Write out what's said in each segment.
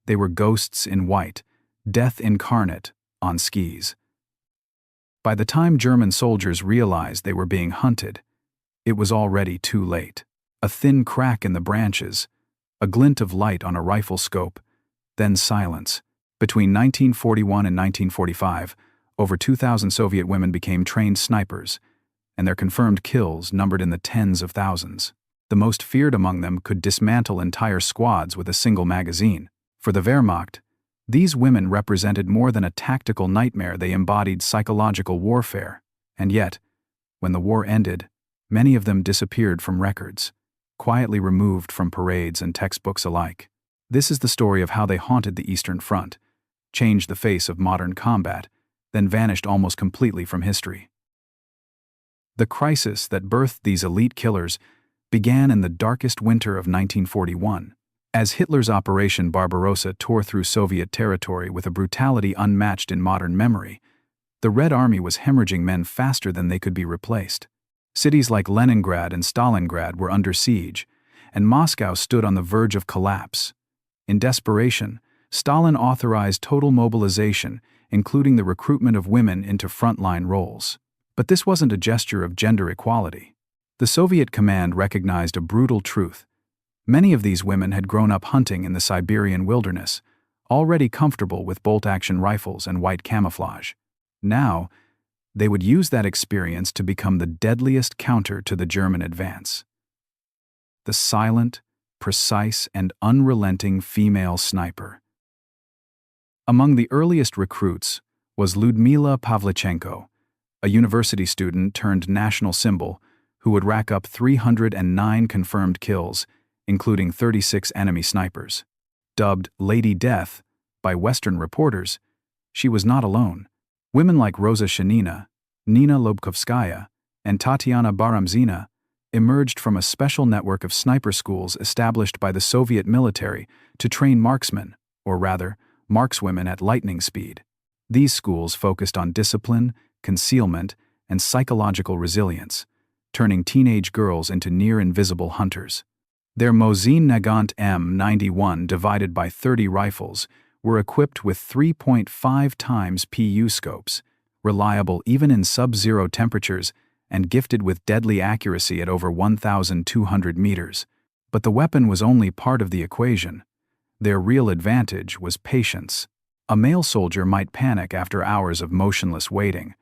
They were ghosts in white, death incarnate, on skis. By the time German soldiers realized they were being hunted, it was already too late. A thin crack in the branches, a glint of light on a rifle scope, then silence. Between 1941 and 1945, over 2,000 Soviet women became trained snipers, and their confirmed kills numbered in the tens of thousands. The most feared among them could dismantle entire squads with a single magazine. For the Wehrmacht, these women represented more than a tactical nightmare. They embodied psychological warfare. And yet, when the war ended, many of them disappeared from records, quietly removed from parades and textbooks alike. This is the story of how they haunted the Eastern Front, changed the face of modern combat, then vanished almost completely from history. The crisis that birthed these elite killers began in the darkest winter of 1941. As Hitler's Operation Barbarossa tore through Soviet territory with a brutality unmatched in modern memory, the Red Army was hemorrhaging men faster than they could be replaced. Cities like Leningrad and Stalingrad were under siege, and Moscow stood on the verge of collapse. In desperation, Stalin authorized total mobilization, including the recruitment of women into frontline roles. But this wasn't a gesture of gender equality. The Soviet command recognized a brutal truth. Many of these women had grown up hunting in the Siberian wilderness, already comfortable with bolt-action rifles and white camouflage. Now, they would use that experience to become the deadliest counter to the German advance. The silent, precise, and unrelenting female sniper. Among the earliest recruits was Lyudmila Pavlichenko, a university student turned national symbol who would rack up 309 confirmed kills, including 36 enemy snipers. Dubbed Lady Death by Western reporters, she was not alone. Women like Roza Shanina, Nina Lobkovskaya, and Tatiana Baramzina emerged from a special network of sniper schools established by the Soviet military to train marksmen, or rather, markswomen at lightning speed. These schools focused on discipline, concealment, and psychological resilience, turning teenage girls into near-invisible hunters. Their Mosin Nagant M91 divided by 30 rifles were equipped with 3.5 times PU scopes, reliable even in sub-zero temperatures, and gifted with deadly accuracy at over 1,200 meters. But the weapon was only part of the equation. Their real advantage was patience. A male soldier might panic after hours of motionless waiting,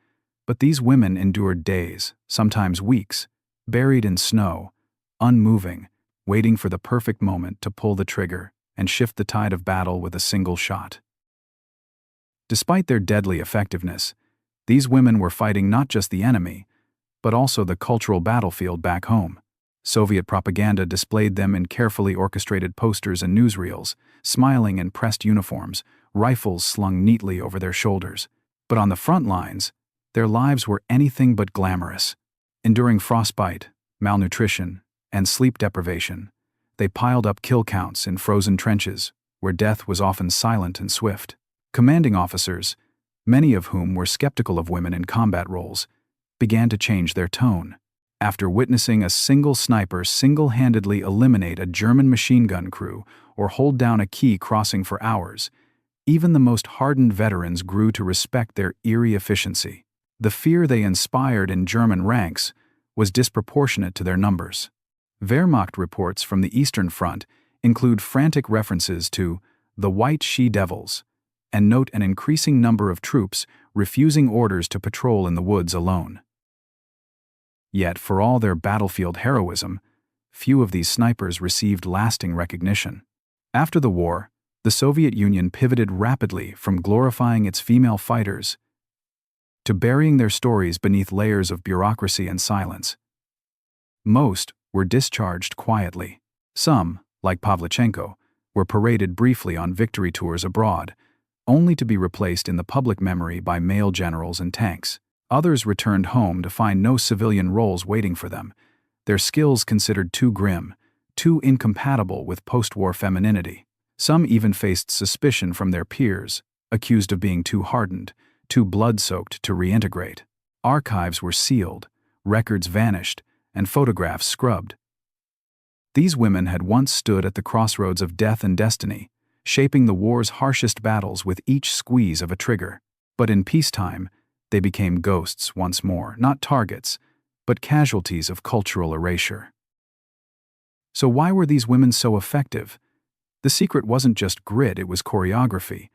but these women endured days, sometimes weeks, buried in snow, unmoving, waiting for the perfect moment to pull the trigger and shift the tide of battle with a single shot. Despite their deadly effectiveness, these women were fighting not just the enemy, but also the cultural battlefield back home. Soviet propaganda displayed them in carefully orchestrated posters and newsreels, smiling in pressed uniforms, rifles slung neatly over their shoulders. But on the front lines, their lives were anything but glamorous. Enduring frostbite, malnutrition, and sleep deprivation, they piled up kill counts in frozen trenches, where death was often silent and swift. Commanding officers, many of whom were skeptical of women in combat roles, began to change their tone. After witnessing a single sniper single-handedly eliminate a German machine gun crew or hold down a key crossing for hours, even the most hardened veterans grew to respect their eerie efficiency. The fear they inspired in German ranks was disproportionate to their numbers. Wehrmacht reports from the Eastern Front include frantic references to the White She-Devils and note an increasing number of troops refusing orders to patrol in the woods alone. Yet, for all their battlefield heroism, few of these snipers received lasting recognition. After the war, the Soviet Union pivoted rapidly from glorifying its female fighters to burying their stories beneath layers of bureaucracy and silence. Most were discharged quietly. Some, like Pavlichenko, were paraded briefly on victory tours abroad, only to be replaced in the public memory by male generals and tanks. Others returned home to find no civilian roles waiting for them, their skills considered too grim, too incompatible with post-war femininity. Some even faced suspicion from their peers, accused of being too hardened, too blood-soaked to reintegrate. Archives were sealed, records vanished, and photographs scrubbed. These women had once stood at the crossroads of death and destiny, shaping the war's harshest battles with each squeeze of a trigger. But in peacetime, they became ghosts once more, not targets, but casualties of cultural erasure. So why were these women so effective? The secret wasn't just grit, it was choreography,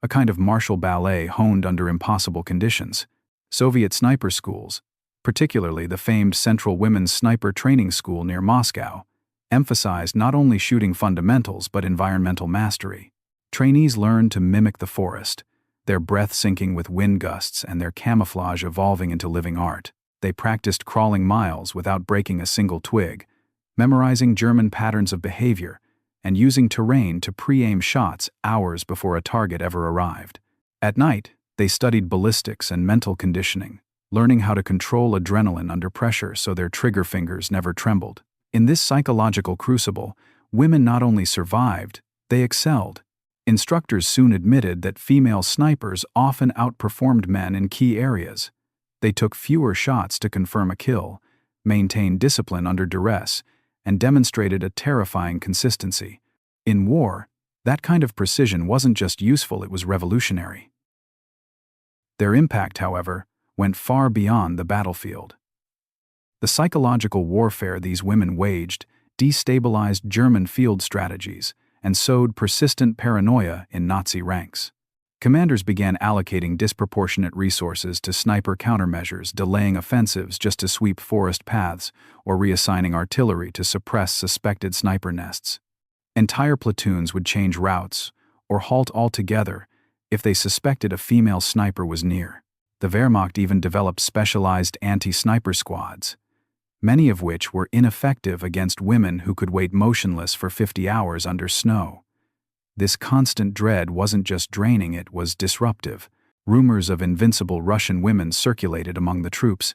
a kind of martial ballet honed under impossible conditions. Soviet sniper schools, particularly the famed Central Women's Sniper Training School near Moscow, emphasized not only shooting fundamentals but environmental mastery. Trainees learned to mimic the forest, their breath syncing with wind gusts and their camouflage evolving into living art. They practiced crawling miles without breaking a single twig, memorizing German patterns of behavior, and using terrain to pre-aim shots hours before a target ever arrived. At night, they studied ballistics and mental conditioning, learning how to control adrenaline under pressure so their trigger fingers never trembled. In this psychological crucible, women not only survived, they excelled. Instructors soon admitted that female snipers often outperformed men in key areas. They took fewer shots to confirm a kill, maintained discipline under duress, and demonstrated a terrifying consistency. In war, that kind of precision wasn't just useful, it was revolutionary. Their impact, however, went far beyond the battlefield. The psychological warfare these women waged destabilized German field strategies and sowed persistent paranoia in Nazi ranks. Commanders began allocating disproportionate resources to sniper countermeasures, delaying offensives just to sweep forest paths, or reassigning artillery to suppress suspected sniper nests. Entire platoons would change routes or halt altogether if they suspected a female sniper was near. The Wehrmacht even developed specialized anti-sniper squads, many of which were ineffective against women who could wait motionless for 50 hours under snow. This constant dread wasn't just draining, it was disruptive. Rumors of invincible Russian women circulated among the troops,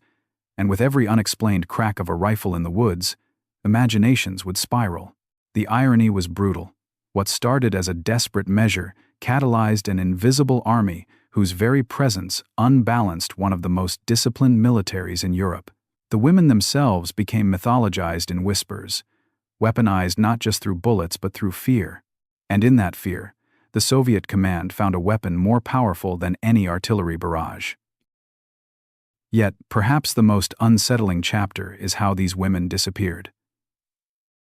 and with every unexplained crack of a rifle in the woods, imaginations would spiral. The irony was brutal. What started as a desperate measure catalyzed an invisible army whose very presence unbalanced one of the most disciplined militaries in Europe. The women themselves became mythologized in whispers, weaponized not just through bullets but through fear. And in that fear, the Soviet command found a weapon more powerful than any artillery barrage. Yet, perhaps the most unsettling chapter is how these women disappeared.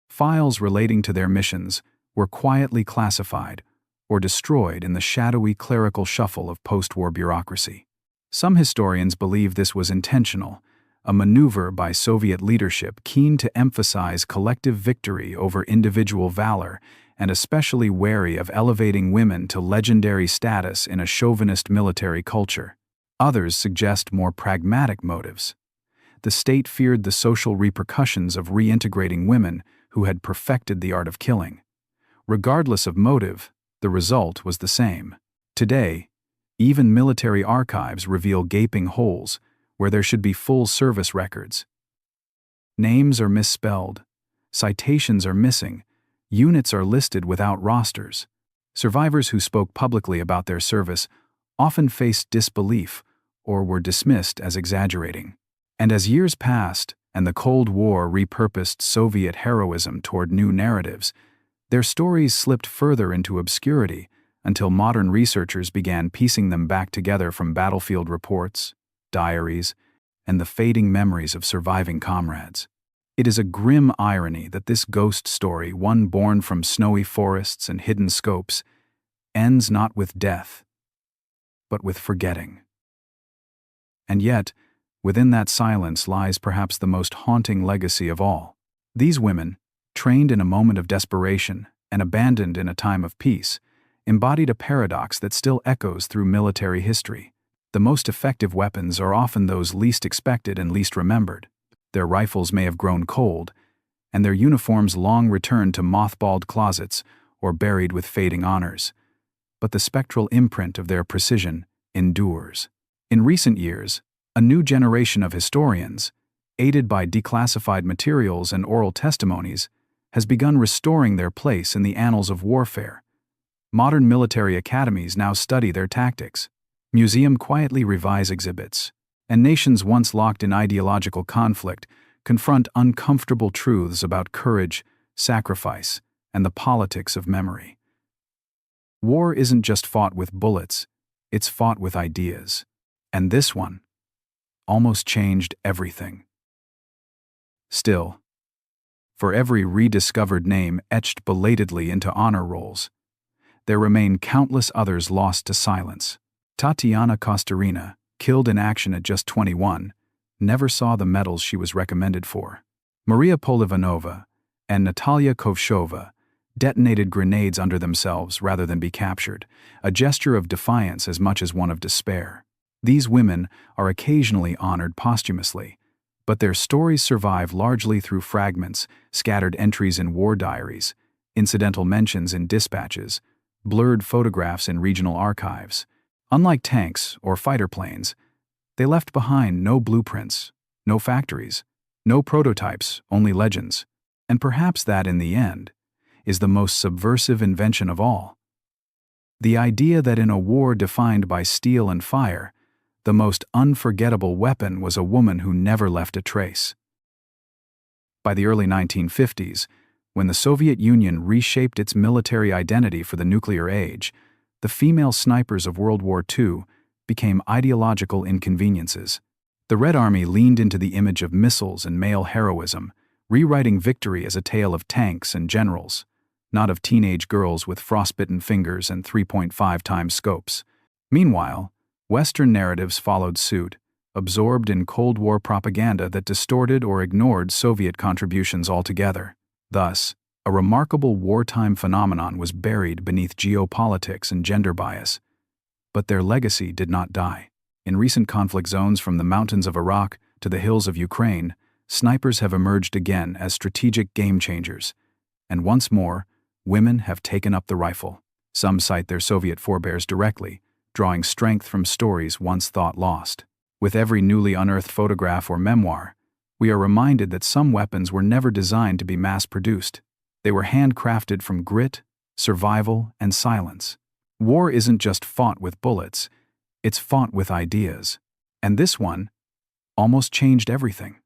Files relating to their missions were quietly classified or destroyed in the shadowy clerical shuffle of post-war bureaucracy. Some historians believe this was intentional, a maneuver by Soviet leadership keen to emphasize collective victory over individual valor and especially wary of elevating women to legendary status in a chauvinist military culture. Others suggest more pragmatic motives. The state feared the social repercussions of reintegrating women who had perfected the art of killing. Regardless of motive, the result was the same. Today, even military archives reveal gaping holes where there should be full service records. Names are misspelled, citations are missing, units are listed without rosters. Survivors who spoke publicly about their service often faced disbelief or were dismissed as exaggerating. And as years passed and the Cold War repurposed Soviet heroism toward new narratives, their stories slipped further into obscurity until modern researchers began piecing them back together from battlefield reports, diaries, and the fading memories of surviving comrades. It is a grim irony that this ghost story, one born from snowy forests and hidden scopes, ends not with death, but with forgetting. And yet, within that silence lies perhaps the most haunting legacy of all. These women, trained in a moment of desperation and abandoned in a time of peace, embodied a paradox that still echoes through military history. The most effective weapons are often those least expected and least remembered. Their rifles may have grown cold, and their uniforms long returned to mothballed closets or buried with fading honors. But the spectral imprint of their precision endures. In recent years, a new generation of historians, aided by declassified materials and oral testimonies, has begun restoring their place in the annals of warfare. Modern military academies now study their tactics. Museums quietly revise exhibits, and nations once locked in ideological conflict confront uncomfortable truths about courage, sacrifice, and the politics of memory. War isn't just fought with bullets, it's fought with ideas. And this one almost changed everything. Still, for every rediscovered name etched belatedly into honor rolls, there remain countless others lost to silence. Tatiana Kostarina, killed in action at just 21, never saw the medals she was recommended for. Maria Polivanova and Natalia Kovshova detonated grenades under themselves rather than be captured, a gesture of defiance as much as one of despair. These women are occasionally honored posthumously, but their stories survive largely through fragments, scattered entries in war diaries, incidental mentions in dispatches, blurred photographs in regional archives. Unlike tanks or fighter planes, they left behind no blueprints, no factories, no prototypes, only legends. And perhaps that, in the end, is the most subversive invention of all. The idea that in a war defined by steel and fire, the most unforgettable weapon was a woman who never left a trace. By the early 1950s, when the Soviet Union reshaped its military identity for the nuclear age, the female snipers of World War II became ideological inconveniences. The Red Army leaned into the image of missiles and male heroism, rewriting victory as a tale of tanks and generals, not of teenage girls with frostbitten fingers and 3.5 times scopes. Meanwhile, Western narratives followed suit, absorbed in Cold War propaganda that distorted or ignored Soviet contributions altogether. Thus, a remarkable wartime phenomenon was buried beneath geopolitics and gender bias. But their legacy did not die. In recent conflict zones, from the mountains of Iraq to the hills of Ukraine, snipers have emerged again as strategic game changers. And once more, women have taken up the rifle. Some cite their Soviet forebears directly, drawing strength from stories once thought lost. With every newly unearthed photograph or memoir, we are reminded that some weapons were never designed to be mass-produced. They were handcrafted from grit, survival, and silence. War isn't just fought with bullets, it's fought with ideas. And this one almost changed everything.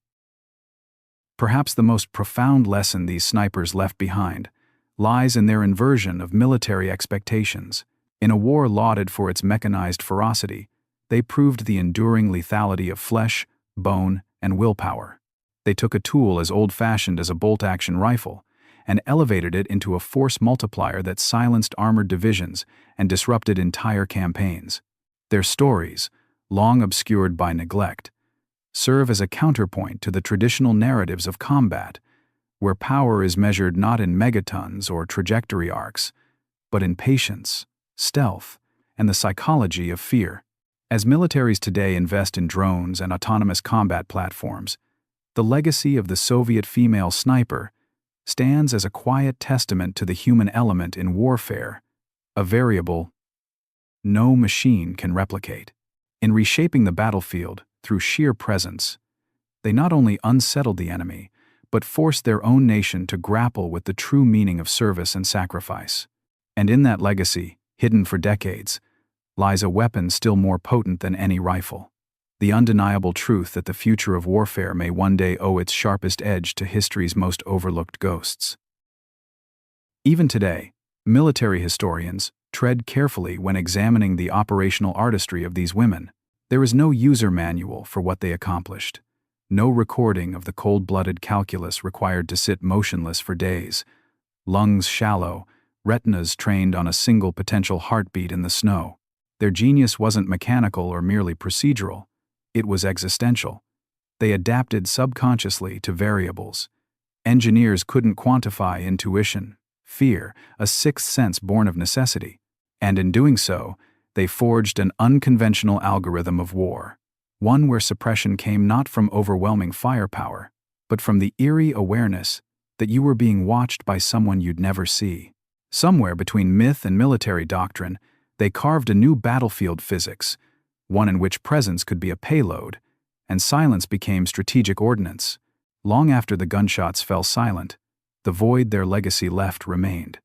Perhaps the most profound lesson these snipers left behind lies in their inversion of military expectations. In a war lauded for its mechanized ferocity, they proved the enduring lethality of flesh, bone, and willpower. They took a tool as old-fashioned as a bolt-action rifle and elevated it into a force multiplier that silenced armored divisions and disrupted entire campaigns. Their stories, long obscured by neglect, serve as a counterpoint to the traditional narratives of combat, where power is measured not in megatons or trajectory arcs, but in patience, stealth, and the psychology of fear. As militaries today invest in drones and autonomous combat platforms, the legacy of the Soviet female sniper stands as a quiet testament to the human element in warfare, a variable no machine can replicate. In reshaping the battlefield through sheer presence, they not only unsettled the enemy, but forced their own nation to grapple with the true meaning of service and sacrifice. And in that legacy, hidden for decades, lies a weapon still more potent than any rifle. The undeniable truth that the future of warfare may one day owe its sharpest edge to history's most overlooked ghosts. Even today, military historians tread carefully when examining the operational artistry of these women. There is no user manual for what they accomplished, no recording of the cold-blooded calculus required to sit motionless for days, lungs shallow, retinas trained on a single potential heartbeat in the snow. Their genius wasn't mechanical or merely procedural, it was existential. They adapted subconsciously to variables. Engineers couldn't quantify intuition, fear, a sixth sense born of necessity. And in doing so, they forged an unconventional algorithm of war, one where suppression came not from overwhelming firepower, but from the eerie awareness that you were being watched by someone you'd never see. Somewhere between myth and military doctrine, they carved a new battlefield physics, one in which presence could be a payload, and silence became strategic ordnance. Long after the gunshots fell silent, the void their legacy left remained,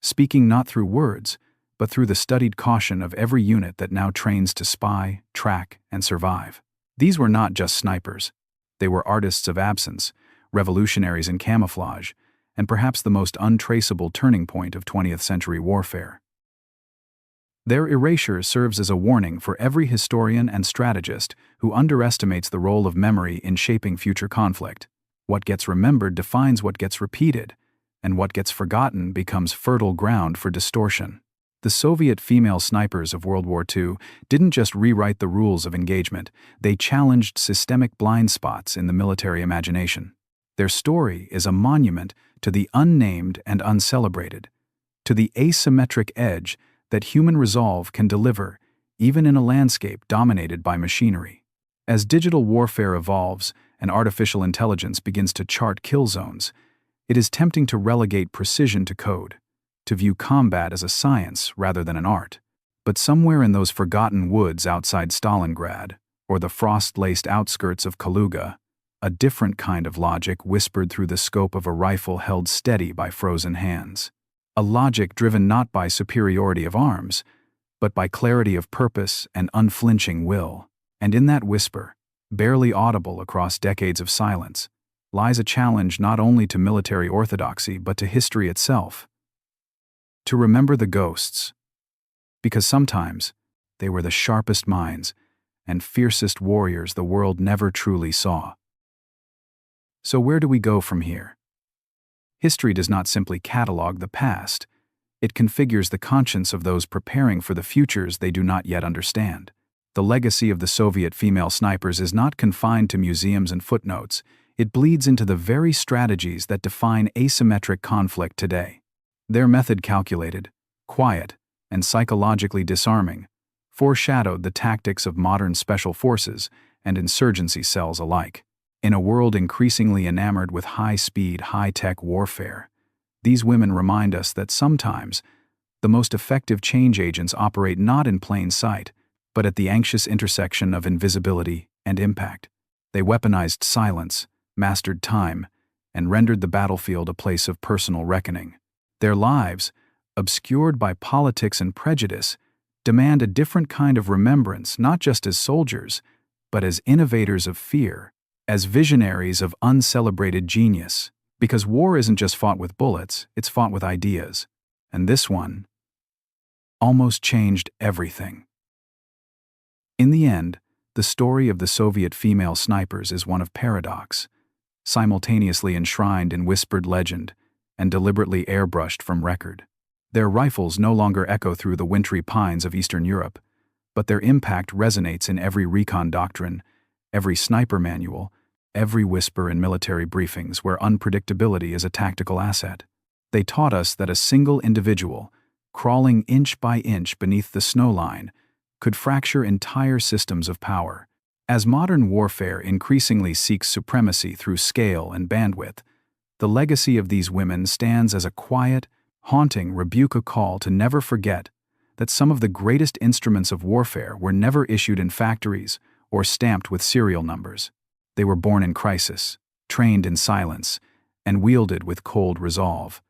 speaking not through words, but through the studied caution of every unit that now trains to spy, track, and survive. These were not just snipers. They were artists of absence, revolutionaries in camouflage, and perhaps the most untraceable turning point of 20th century warfare. Their erasure serves as a warning for every historian and strategist who underestimates the role of memory in shaping future conflict. What gets remembered defines what gets repeated, and what gets forgotten becomes fertile ground for distortion. The Soviet female snipers of World War II didn't just rewrite the rules of engagement, they challenged systemic blind spots in the military imagination. Their story is a monument to the unnamed and uncelebrated, to the asymmetric edge that human resolve can deliver, even in a landscape dominated by machinery. As digital warfare evolves and artificial intelligence begins to chart kill zones, it is tempting to relegate precision to code, to view combat as a science rather than an art. But somewhere in those forgotten woods outside Stalingrad, or the frost-laced outskirts of Kaluga, a different kind of logic whispered through the scope of a rifle held steady by frozen hands. A logic driven not by superiority of arms, but by clarity of purpose and unflinching will. And in that whisper, barely audible across decades of silence, lies a challenge not only to military orthodoxy but to history itself. To remember the ghosts, because sometimes they were the sharpest minds and fiercest warriors the world never truly saw. So where do we go from here? History does not simply catalog the past, it configures the conscience of those preparing for the futures they do not yet understand. The legacy of the Soviet female snipers is not confined to museums and footnotes, it bleeds into the very strategies that define asymmetric conflict today. Their method, calculated, quiet, and psychologically disarming, foreshadowed the tactics of modern special forces and insurgency cells alike. In a world increasingly enamored with high-speed, high-tech warfare, these women remind us that sometimes the most effective change agents operate not in plain sight, but at the anxious intersection of invisibility and impact. They weaponized silence, mastered time, and rendered the battlefield a place of personal reckoning. Their lives, obscured by politics and prejudice, demand a different kind of remembrance, not just as soldiers, but as innovators of fear, as visionaries of uncelebrated genius. Because war isn't just fought with bullets, it's fought with ideas. And this one almost changed everything. In the end, the story of the Soviet female snipers is one of paradox, simultaneously enshrined in whispered legend and deliberately airbrushed from record. Their rifles no longer echo through the wintry pines of Eastern Europe, but their impact resonates in every recon doctrine, every sniper manual, every whisper in military briefings where unpredictability is a tactical asset. They taught us that a single individual, crawling inch by inch beneath the snow line, could fracture entire systems of power. As modern warfare increasingly seeks supremacy through scale and bandwidth, the legacy of these women stands as a quiet, haunting rebuke, a call to never forget that some of the greatest instruments of warfare were never issued in factories or stamped with serial numbers. They were born in crisis, trained in silence, and wielded with cold resolve.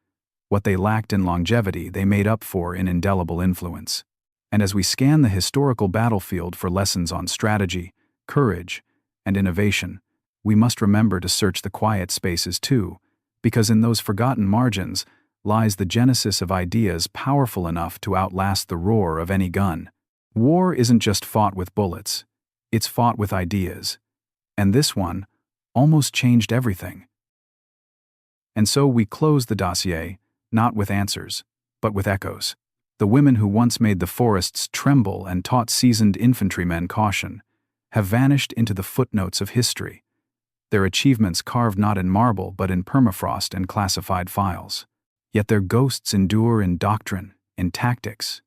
What they lacked in longevity, they made up for in indelible influence. And as we scan the historical battlefield for lessons on strategy, courage, and innovation, we must remember to search the quiet spaces too, because in those forgotten margins lies the genesis of ideas powerful enough to outlast the roar of any gun. War isn't just fought with bullets, it's fought with ideas. And this one almost changed everything. And so we close the dossier, not with answers, but with echoes. The women who once made the forests tremble and taught seasoned infantrymen caution have vanished into the footnotes of history, their achievements carved not in marble but in permafrost and classified files. Yet their ghosts endure in doctrine, in tactics,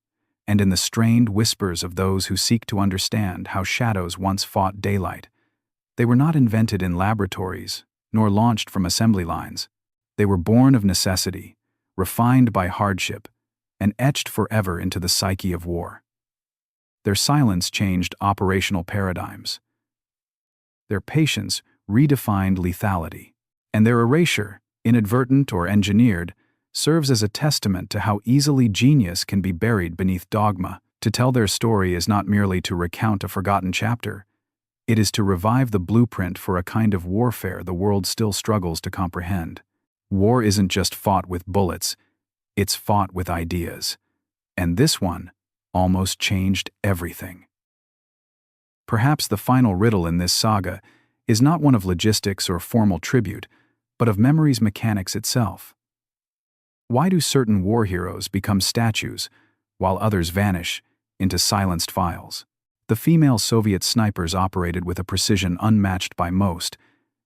and in the strained whispers of those who seek to understand how shadows once fought daylight. They were not invented in laboratories, nor launched from assembly lines. They were born of necessity, refined by hardship, and etched forever into the psyche of war. Their silence changed operational paradigms. Their patience redefined lethality. And their erasure, inadvertent or engineered, serves as a testament to how easily genius can be buried beneath dogma. To tell their story is not merely to recount a forgotten chapter, it is to revive the blueprint for a kind of warfare the world still struggles to comprehend. War isn't just fought with bullets, it's fought with ideas. And this one almost changed everything. Perhaps the final riddle in this saga is not one of logistics or formal tribute, but of memory's mechanics itself. Why do certain war heroes become statues, while others vanish into silenced files? The female Soviet snipers operated with a precision unmatched by most,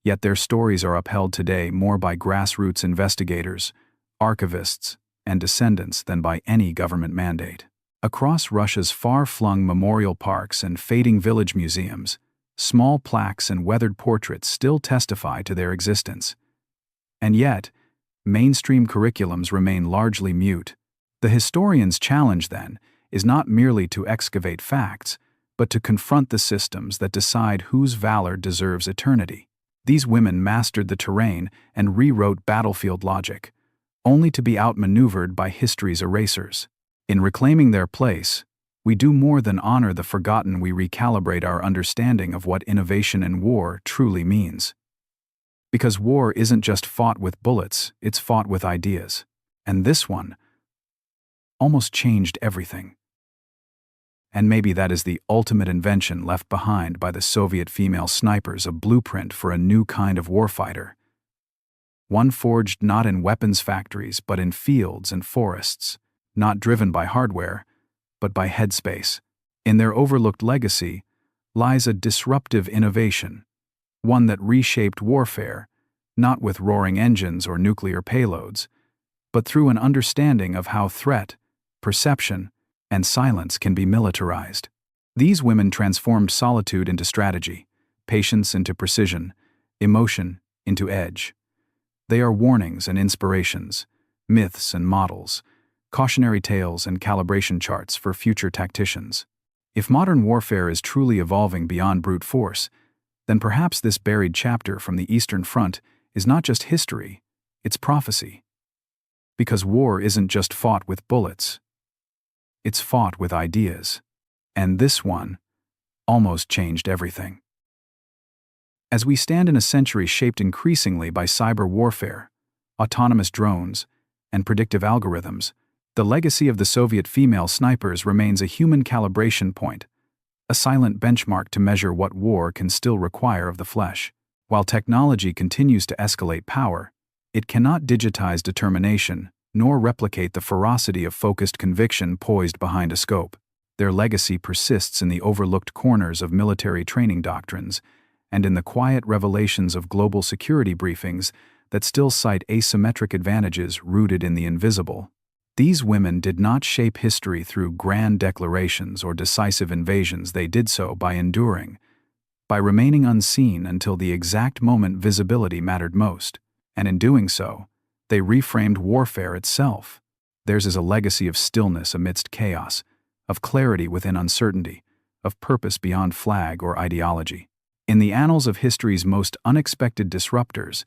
yet their stories are upheld today more by grassroots investigators, archivists, and descendants than by any government mandate. Across Russia's far-flung memorial parks and fading village museums, small plaques and weathered portraits still testify to their existence. And yet, mainstream curriculums remain largely mute. The historian's challenge, then, is not merely to excavate facts, but to confront the systems that decide whose valor deserves eternity. These women mastered the terrain and rewrote battlefield logic, only to be outmaneuvered by history's erasers. In reclaiming their place, we do more than honor the forgotten, we recalibrate our understanding of what innovation in war truly means. Because war isn't just fought with bullets, it's fought with ideas. And this one almost changed everything. And maybe that is the ultimate invention left behind by the Soviet female snipers, a blueprint for a new kind of warfighter. One forged not in weapons factories but in fields and forests, not driven by hardware, but by headspace. In their overlooked legacy lies a disruptive innovation, one that reshaped warfare, not with roaring engines or nuclear payloads, but through an understanding of how threat, perception, and silence can be militarized. These women transformed solitude into strategy, patience into precision, emotion into edge. They are warnings and inspirations, myths and models, cautionary tales and calibration charts for future tacticians. If modern warfare is truly evolving beyond brute force, then perhaps this buried chapter from the Eastern Front is not just history, it's prophecy. Because war isn't just fought with bullets, it's fought with ideas. And this one almost changed everything. As we stand in a century shaped increasingly by cyber warfare, autonomous drones, and predictive algorithms, the legacy of the Soviet female snipers remains a human calibration point, a silent benchmark to measure what war can still require of the flesh. While technology continues to escalate power, it cannot digitize determination, nor replicate the ferocity of focused conviction poised behind a scope. Their legacy persists in the overlooked corners of military training doctrines and in the quiet revelations of global security briefings that still cite asymmetric advantages rooted in the invisible. These women did not shape history through grand declarations or decisive invasions. They did so by enduring, by remaining unseen until the exact moment visibility mattered most. And in doing so, they reframed warfare itself. Theirs is a legacy of stillness amidst chaos, of clarity within uncertainty, of purpose beyond flag or ideology. In the annals of history's most unexpected disruptors,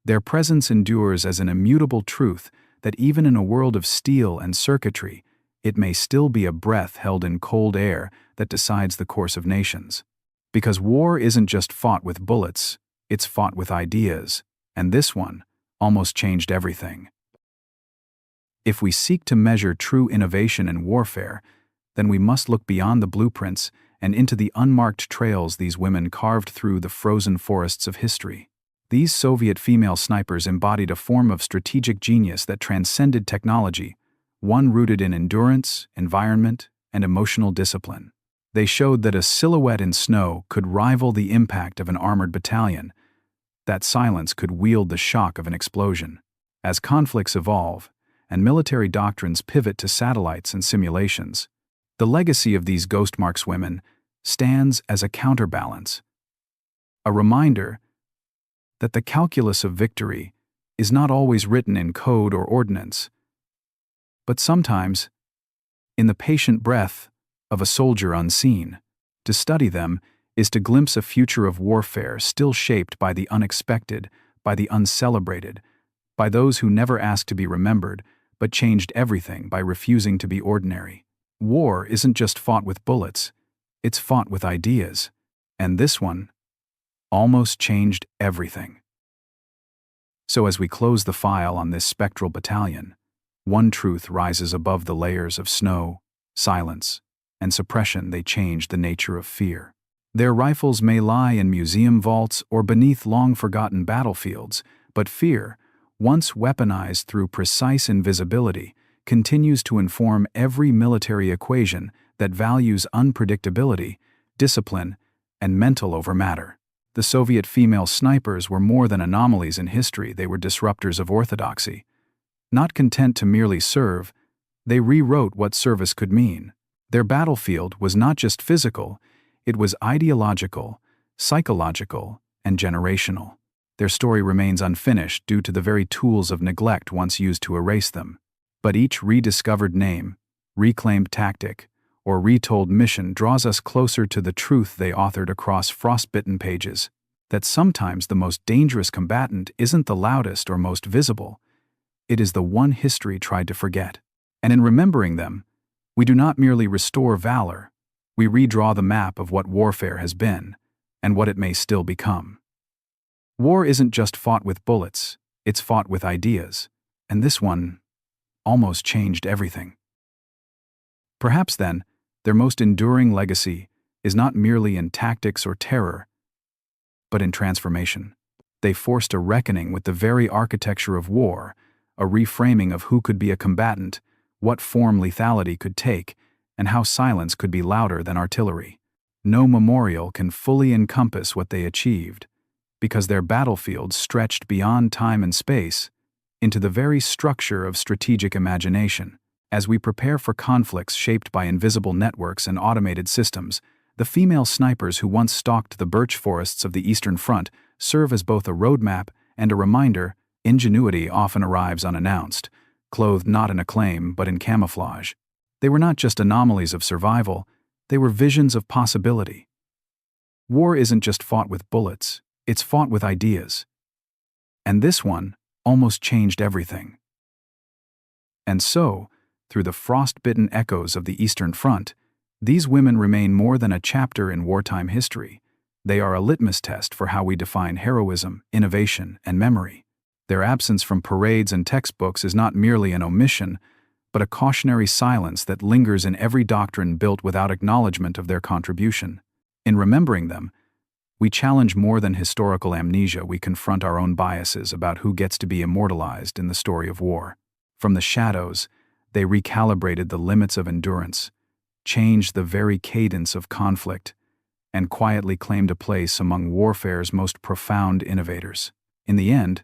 their presence endures as an immutable truth that even in a world of steel and circuitry, it may still be a breath held in cold air that decides the course of nations. Because war isn't just fought with bullets, it's fought with ideas, and this one almost changed everything. If we seek to measure true innovation in warfare, then we must look beyond the blueprints and into the unmarked trails these women carved through the frozen forests of history. These Soviet female snipers embodied a form of strategic genius that transcended technology, one rooted in endurance, environment, and emotional discipline. They showed that a silhouette in snow could rival the impact of an armored battalion, that silence could wield the shock of an explosion. As conflicts evolve, and military doctrines pivot to satellites and simulations, the legacy of these ghost markswomen stands as a counterbalance, a reminder that the calculus of victory is not always written in code or ordnance, but sometimes in the patient breath of a soldier unseen. To study them is to glimpse a future of warfare still shaped by the unexpected, by the uncelebrated, by those who never asked to be remembered, but changed everything by refusing to be ordinary. War isn't just fought with bullets, it's fought with ideas, and this one almost changed everything. So as we close the file on this spectral battalion, one truth rises above the layers of snow, silence, and suppression. They changed the nature of fear. Their rifles may lie in museum vaults or beneath long-forgotten battlefields, but fear, once weaponized through precise invisibility, continues to inform every military equation that values unpredictability, discipline, and mental over matter. The Soviet female snipers were more than anomalies in history. They were disruptors of orthodoxy. Not content to merely serve, they rewrote what service could mean. Their battlefield was not just physical, it was ideological, psychological, and generational. Their story remains unfinished due to the very tools of neglect once used to erase them. But each rediscovered name, reclaimed tactic, or retold mission draws us closer to the truth they authored across frostbitten pages, that sometimes the most dangerous combatant isn't the loudest or most visible. It is the one history tried to forget. And in remembering them, we do not merely restore valor, we redraw the map of what warfare has been, and what it may still become. War isn't just fought with bullets, it's fought with ideas, and this one almost changed everything. Perhaps then, their most enduring legacy is not merely in tactics or terror, but in transformation. They forced a reckoning with the very architecture of war, a reframing of who could be a combatant, what form lethality could take, and how silence could be louder than artillery. No memorial can fully encompass what they achieved, because their battlefields stretched beyond time and space into the very structure of strategic imagination. As we prepare for conflicts shaped by invisible networks and automated systems, the female snipers who once stalked the birch forests of the Eastern Front serve as both a roadmap and a reminder. Ingenuity often arrives unannounced, clothed not in acclaim but in camouflage. They were not just anomalies of survival, they were visions of possibility. War isn't just fought with bullets, it's fought with ideas. And this one almost changed everything. And so, through the frost-bitten echoes of the Eastern Front, these women remain more than a chapter in wartime history. They are a litmus test for how we define heroism, innovation, and memory. Their absence from parades and textbooks is not merely an omission, but a cautionary silence that lingers in every doctrine built without acknowledgement of their contribution. In remembering them, we challenge more than historical amnesia. We confront our own biases about who gets to be immortalized in the story of war. From the shadows, they recalibrated the limits of endurance, changed the very cadence of conflict, and quietly claimed a place among warfare's most profound innovators. In the end,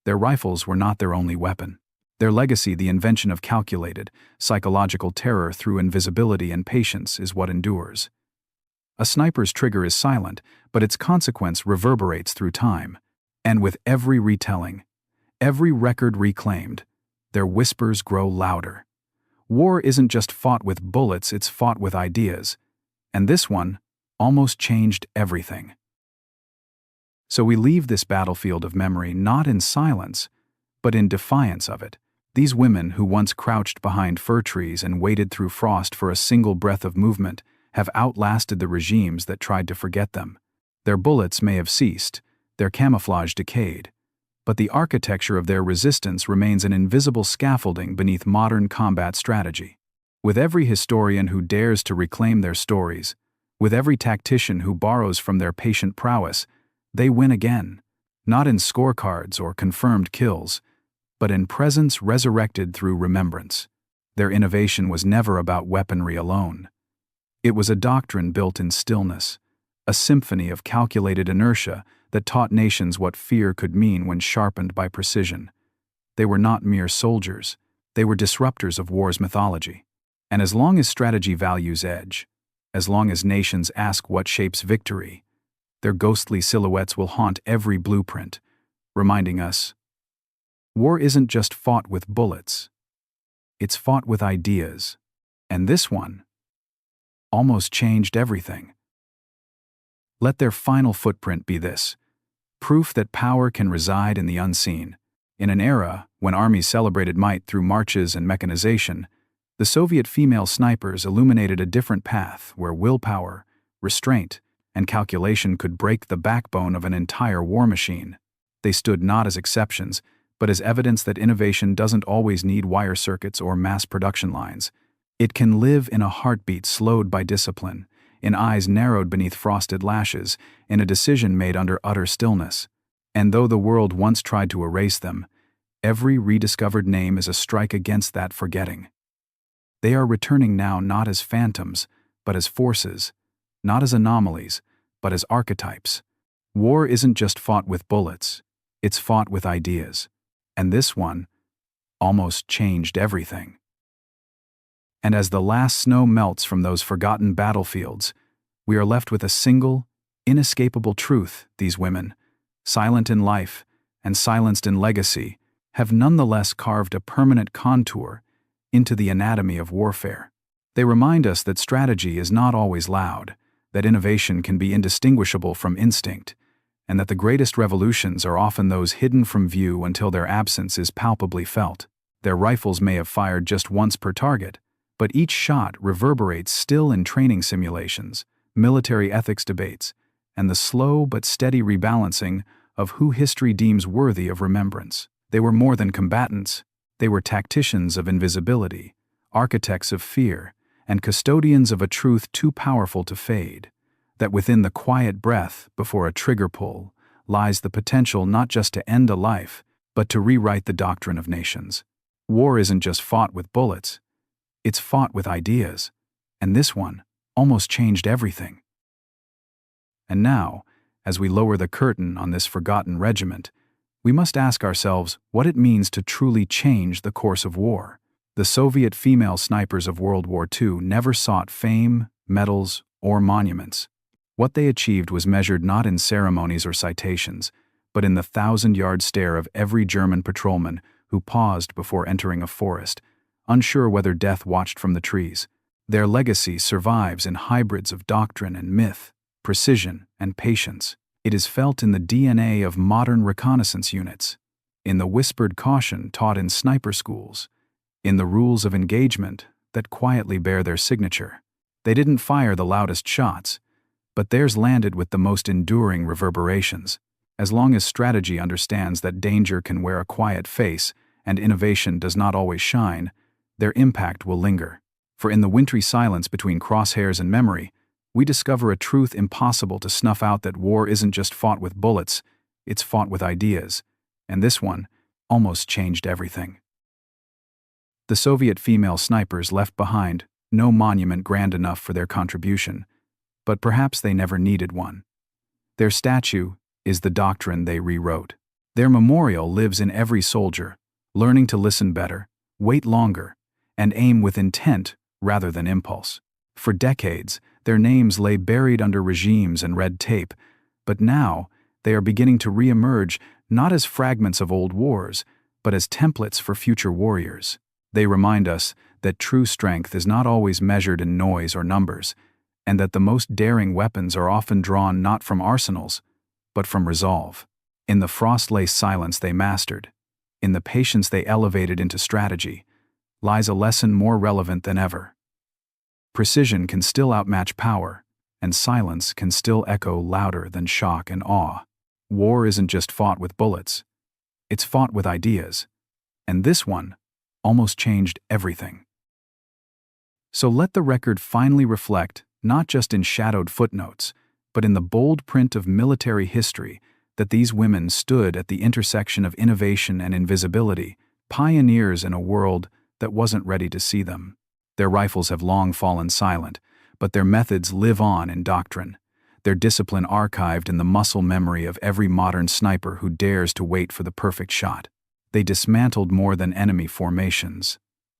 their rifles were not their only weapon. Their legacy, the invention of calculated, psychological terror through invisibility and patience, is what endures. A sniper's trigger is silent, but its consequence reverberates through time. And with every retelling, every record reclaimed, their whispers grow louder. War isn't just fought with bullets, it's fought with ideas. And this one almost changed everything. So we leave this battlefield of memory not in silence, but in defiance of it. These women who once crouched behind fir trees and waited through frost for a single breath of movement have outlasted the regimes that tried to forget them. Their bullets may have ceased, their camouflage decayed, but the architecture of their resistance remains an invisible scaffolding beneath modern combat strategy. With every historian who dares to reclaim their stories, with every tactician who borrows from their patient prowess, they win again, not in scorecards or confirmed kills, but in presence resurrected through remembrance. Their innovation was never about weaponry alone. It was a doctrine built in stillness, a symphony of calculated inertia that taught nations what fear could mean when sharpened by precision. They were not mere soldiers, they were disruptors of war's mythology. And as long as strategy values edge, as long as nations ask what shapes victory, their ghostly silhouettes will haunt every blueprint, reminding us, war isn't just fought with bullets, it's fought with ideas. And this one almost changed everything. Let their final footprint be this: proof that power can reside in the unseen. In an era when armies celebrated might through marches and mechanization, the Soviet female snipers illuminated a different path where willpower, restraint, and calculation could break the backbone of an entire war machine. They stood not as exceptions, but as evidence that innovation doesn't always need wire circuits or mass production lines. It can live in a heartbeat slowed by discipline, in eyes narrowed beneath frosted lashes, in a decision made under utter stillness. And though the world once tried to erase them, every rediscovered name is a strike against that forgetting. They are returning now not as phantoms, but as forces, not as anomalies, but as archetypes. War isn't just fought with bullets, it's fought with ideas. And this one almost changed everything. And as the last snow melts from those forgotten battlefields, we are left with a single, inescapable truth: these women, silent in life and silenced in legacy, have nonetheless carved a permanent contour into the anatomy of warfare. They remind us that strategy is not always loud, that innovation can be indistinguishable from instinct, and that the greatest revolutions are often those hidden from view until their absence is palpably felt. Their rifles may have fired just once per target, but each shot reverberates still in training simulations, military ethics debates, and the slow but steady rebalancing of who history deems worthy of remembrance. They were more than combatants. They were tacticians of invisibility, architects of fear, and custodians of a truth too powerful to fade, that within the quiet breath before a trigger pull lies the potential not just to end a life, but to rewrite the doctrine of nations. War isn't just fought with bullets, it's fought with ideas, and this one almost changed everything. And now, as we lower the curtain on this forgotten regiment, we must ask ourselves what it means to truly change the course of war. The Soviet female snipers of World War II never sought fame, medals, or monuments. What they achieved was measured not in ceremonies or citations, but in the 1,000-yard stare of every German patrolman who paused before entering a forest, unsure whether death watched from the trees. Their legacy survives in hybrids of doctrine and myth, precision and patience. It is felt in the DNA of modern reconnaissance units, in the whispered caution taught in sniper schools, in the rules of engagement that quietly bear their signature. They didn't fire the loudest shots, but theirs landed with the most enduring reverberations. As long as strategy understands that danger can wear a quiet face and innovation does not always shine, their impact will linger. For in the wintry silence between crosshairs and memory, we discover a truth impossible to snuff out: that war isn't just fought with bullets, it's fought with ideas. And this one almost changed everything. The Soviet female snipers left behind no monument grand enough for their contribution, but perhaps they never needed one. Their statue is the doctrine they rewrote. Their memorial lives in every soldier, learning to listen better, wait longer, and aim with intent rather than impulse. For decades, their names lay buried under regimes and red tape, but now they are beginning to re-emerge not as fragments of old wars, but as templates for future warriors. They remind us that true strength is not always measured in noise or numbers, and that the most daring weapons are often drawn not from arsenals, but from resolve. In the frost-laced silence they mastered, in the patience they elevated into strategy, lies a lesson more relevant than ever. Precision can still outmatch power, and silence can still echo louder than shock and awe. War isn't just fought with bullets, it's fought with ideas, and this one almost changed everything. So let the record finally reflect, not just in shadowed footnotes, but in the bold print of military history, that these women stood at the intersection of innovation and invisibility, pioneers in a world that wasn't ready to see them. Their rifles have long fallen silent, but their methods live on in doctrine, their discipline archived in the muscle memory of every modern sniper who dares to wait for the perfect shot. They dismantled more than enemy formations.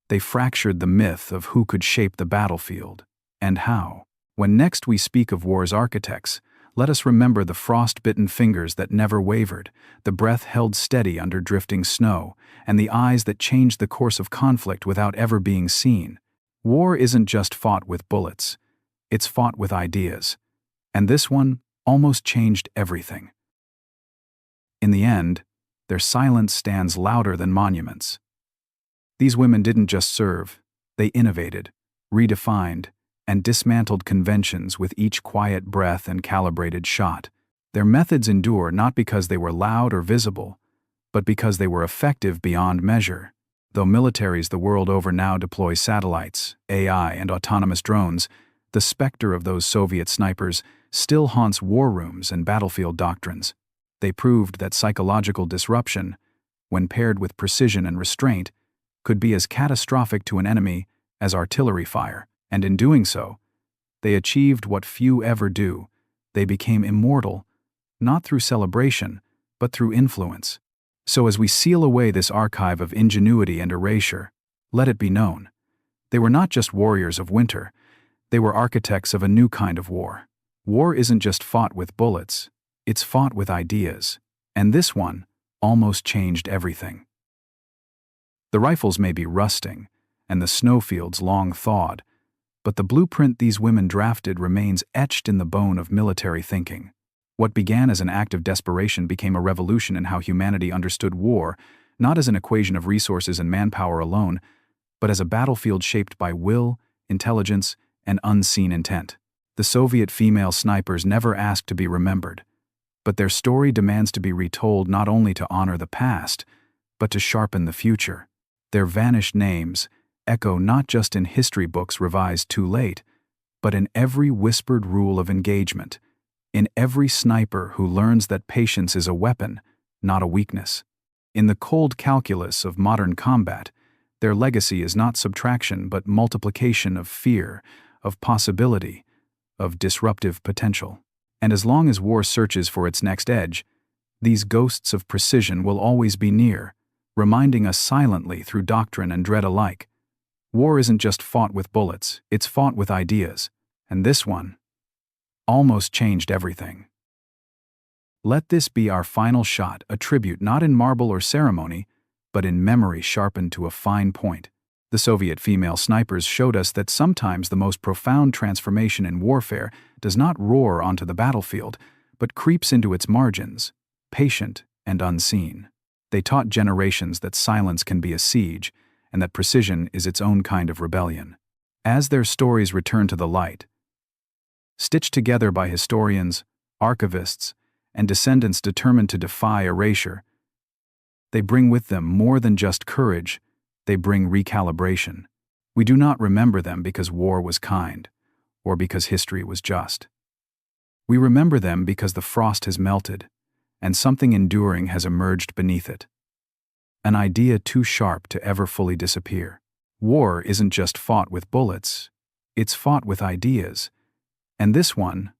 They fractured the myth of who could shape the battlefield, and how. When next we speak of war's architects, let us remember the frost-bitten fingers that never wavered, the breath held steady under drifting snow, and the eyes that changed the course of conflict without ever being seen. War isn't just fought with bullets, it's fought with ideas. And this one almost changed everything. In the end, their silence stands louder than monuments. These women didn't just serve, they innovated, redefined, and dismantled conventions with each quiet breath and calibrated shot. Their methods endure not because they were loud or visible, but because they were effective beyond measure. Though militaries the world over now deploy satellites, AI, and autonomous drones, the specter of those Soviet snipers still haunts war rooms and battlefield doctrines. They proved that psychological disruption, when paired with precision and restraint, could be as catastrophic to an enemy as artillery fire, and in doing so, they achieved what few ever do. They became immortal, not through celebration, but through influence. So as we seal away this archive of ingenuity and erasure, let it be known, they were not just warriors of winter, they were architects of a new kind of war. War isn't just fought with bullets, it's fought with ideas, and this one almost changed everything. The rifles may be rusting, and the snowfields long thawed, but the blueprint these women drafted remains etched in the bone of military thinking. What began as an act of desperation became a revolution in how humanity understood war, not as an equation of resources and manpower alone, but as a battlefield shaped by will, intelligence, and unseen intent. The Soviet female snipers never asked to be remembered, but their story demands to be retold not only to honor the past, but to sharpen the future. Their vanished names echo not just in history books revised too late, but in every whispered rule of engagement, in every sniper who learns that patience is a weapon, not a weakness. In the cold calculus of modern combat, their legacy is not subtraction but multiplication of fear, of possibility, of disruptive potential. And as long as war searches for its next edge, these ghosts of precision will always be near, reminding us silently through doctrine and dread alike. War isn't just fought with bullets, it's fought with ideas, and this one almost changed everything. Let this be our final shot, a tribute not in marble or ceremony, but in memory sharpened to a fine point. The Soviet female snipers showed us that sometimes the most profound transformation in warfare does not roar onto the battlefield, but creeps into its margins, patient and unseen. They taught generations that silence can be a siege, and that precision is its own kind of rebellion. As their stories return to the light, stitched together by historians, archivists, and descendants determined to defy erasure, they bring with them more than just courage, they bring recalibration. We do not remember them because war was kind, or because history was just. We remember them because the frost has melted, and something enduring has emerged beneath it. An idea too sharp to ever fully disappear. War isn't just fought with bullets, it's fought with ideas, and this one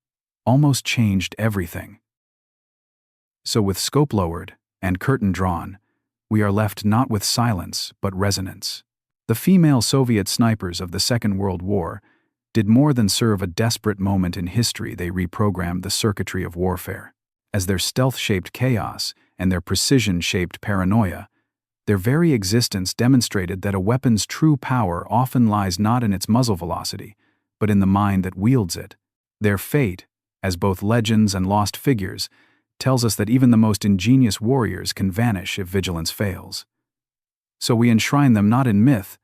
almost changed everything. So with scope lowered and curtain drawn, we are left not with silence but resonance. The female Soviet snipers of the Second World War did more than serve a desperate moment in history. They reprogrammed the circuitry of warfare. As their stealth-shaped chaos and their precision-shaped paranoia, their very existence demonstrated that a weapon's true power often lies not in its muzzle velocity, but in the mind that wields it. Their fate, as both legends and lost figures, tells us that even the most ingenious warriors can vanish if vigilance fails. So we enshrine them not in myth,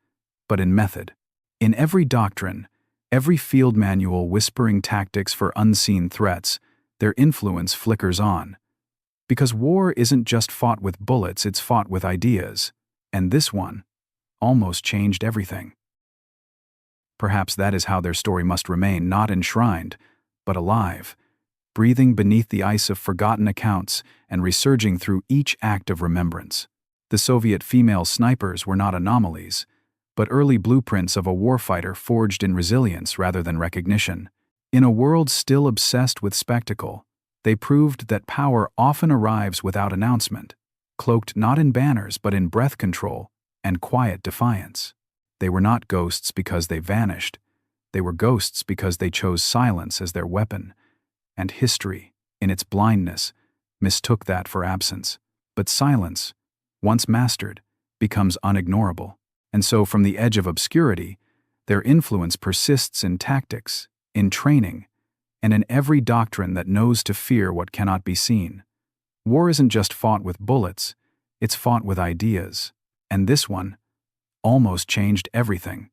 but in method. In every doctrine, every field manual whispering tactics for unseen threats, their influence flickers on. Because war isn't just fought with bullets, it's fought with ideas, and this one almost changed everything. Perhaps that is how their story must remain, not enshrined, but alive, breathing beneath the ice of forgotten accounts and resurging through each act of remembrance. The Soviet female snipers were not anomalies, but early blueprints of a warfighter forged in resilience rather than recognition. In a world still obsessed with spectacle, they proved that power often arrives without announcement, cloaked not in banners but in breath control and quiet defiance. They were not ghosts because they vanished. They were ghosts because they chose silence as their weapon, and history, in its blindness, mistook that for absence. But silence, once mastered, becomes unignorable. And so from the edge of obscurity, their influence persists in tactics, in training, and in every doctrine that knows to fear what cannot be seen. War isn't just fought with bullets, it's fought with ideas, and this one almost changed everything.